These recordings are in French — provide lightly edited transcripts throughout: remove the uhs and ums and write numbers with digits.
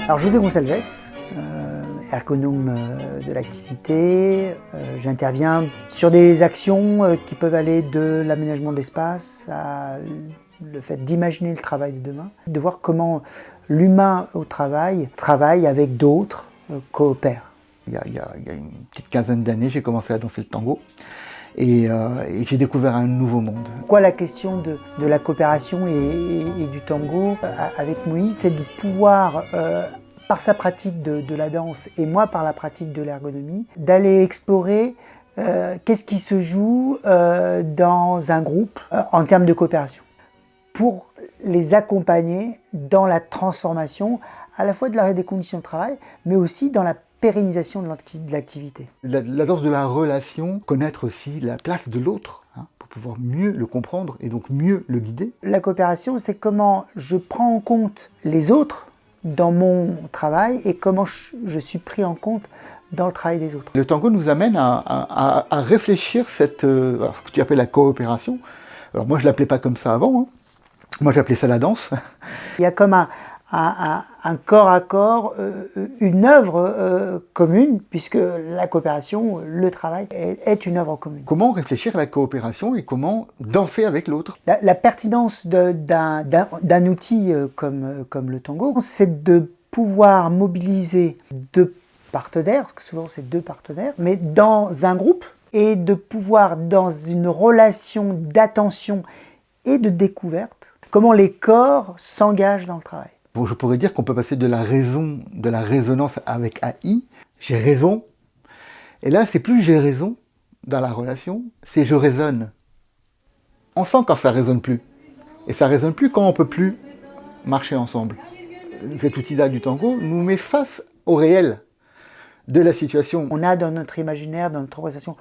Alors José Gonçalves, ergonome de l'activité, j'interviens sur des actions qui peuvent aller de l'aménagement de l'espace à le fait d'imaginer le travail de demain, de voir comment l'humain au travail travaille avec d'autres, coopère. Il y a une petite quinzaine d'années, j'ai commencé à danser le tango et j'ai découvert un nouveau monde. Pourquoi la question de la coopération et du tango avec Moïse, c'est de pouvoir, par sa pratique de la danse et moi par la pratique de l'ergonomie, d'aller explorer qu'est-ce qui se joue dans un groupe en termes de coopération, pour les accompagner dans la transformation à la fois des conditions de travail, mais aussi dans la pérennisation de l'activité. La danse de la relation, connaître aussi la place de l'autre, pour pouvoir mieux le comprendre et donc mieux le guider. La coopération, c'est comment je prends en compte les autres dans mon travail et comment je suis pris en compte dans le travail des autres. Le tango nous amène à réfléchir ce que tu appelles la coopération. Alors moi je ne l'appelais pas comme ça avant, Moi j'appelais ça la danse. Il y a comme un corps à corps, une œuvre commune, puisque la coopération, le travail, est une œuvre commune. Comment réfléchir à la coopération et comment danser avec l'autre? La pertinence d'un outil comme le tango, c'est de pouvoir mobiliser deux partenaires, parce que souvent c'est deux partenaires, mais dans un groupe, et de pouvoir, dans une relation d'attention et de découverte, comment les corps s'engagent dans le travail. Bon, je pourrais dire qu'on peut passer de la raison, de la résonance avec AI, j'ai raison, et là c'est plus j'ai raison dans la relation, c'est je raisonne. On sent quand ça résonne plus, et ça résonne plus quand on peut plus marcher ensemble. Cet outil-là du tango nous met face au réel de la situation. On a dans notre imaginaire, dans notre représentation,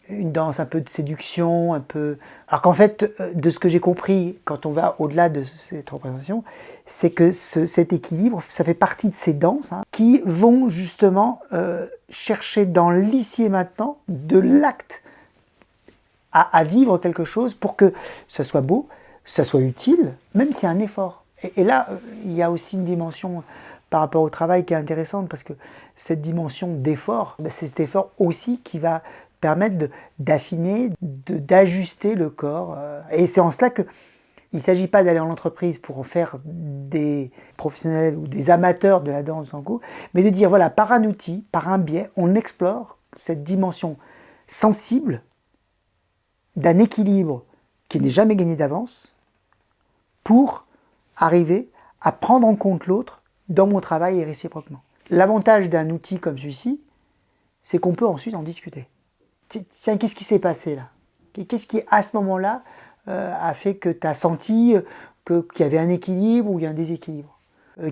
une danse un peu de séduction, un peu... Alors qu'en fait, de ce que j'ai compris, quand on va au-delà de cette représentation, c'est que cet équilibre, ça fait partie de ces danses qui vont justement chercher dans l'ici et maintenant de l'acte à vivre quelque chose pour que ça soit beau, ça soit utile, même s'il y a un effort. Et là, il y a aussi une dimension par rapport au travail qui est intéressante, parce que cette dimension d'effort, c'est cet effort aussi qui va permettre d'affiner, d'ajuster le corps. Et c'est en cela qu'il ne s'agit pas d'aller en entreprise pour en faire des professionnels ou des amateurs de la danse tango, mais de dire, voilà, par un outil, par un biais, on explore cette dimension sensible d'un équilibre qui n'est jamais gagné d'avance pour arriver à prendre en compte l'autre dans mon travail et réciproquement. L'avantage d'un outil comme celui-ci, c'est qu'on peut ensuite en discuter. Tiens, qu'est-ce qui s'est passé là? Qu'est-ce qui, à ce moment-là, a fait que tu as senti qu'il y avait un équilibre ou il y a un déséquilibre?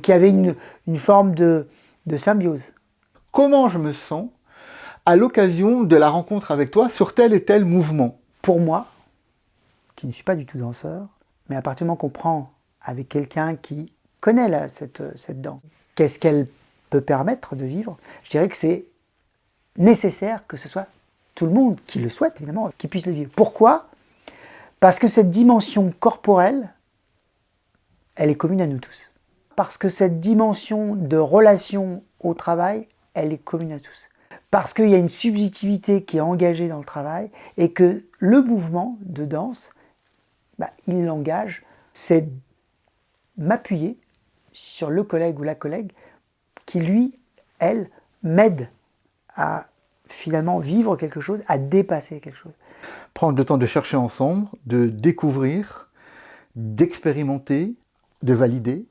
Qu'il y avait une forme de symbiose? Comment je me sens à l'occasion de la rencontre avec toi sur tel et tel mouvement? Pour moi, qui ne suis pas du tout danseur, mais à partir du moment qu'on prend avec quelqu'un qui connaît cette danse, qu'est-ce qu'elle peut permettre de vivre? Je dirais que c'est nécessaire que ce soit tout le monde qui le souhaite, évidemment, qui puisse le vivre. Pourquoi? Parce que cette dimension corporelle, elle est commune à nous tous. Parce que cette dimension de relation au travail, elle est commune à tous. Parce qu'il y a une subjectivité qui est engagée dans le travail et que le mouvement de danse, il l'engage, c'est m'appuyer sur le collègue ou la collègue qui, lui, elle, m'aide à finalement vivre quelque chose, à dépasser quelque chose. Prendre le temps de chercher ensemble, de découvrir, d'expérimenter, de valider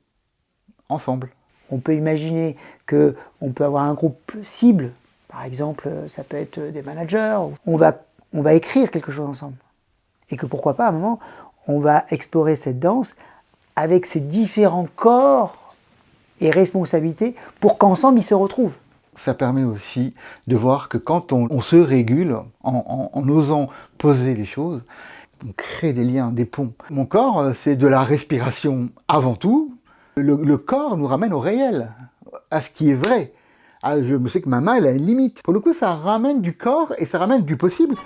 ensemble. On peut imaginer qu'on peut avoir un groupe cible, par exemple, ça peut être des managers, on va écrire quelque chose ensemble. Et que pourquoi pas, à un moment, on va explorer cette danse avec ces différents corps et responsabilités pour qu'ensemble ils se retrouvent. Ça permet aussi de voir que quand on se régule, en osant poser les choses, on crée des liens, des ponts. Mon corps, c'est de la respiration avant tout. Le corps nous ramène au réel, à ce qui est vrai. Je sais que ma main, elle a une limite. Pour le coup, ça ramène du corps et ça ramène du possible.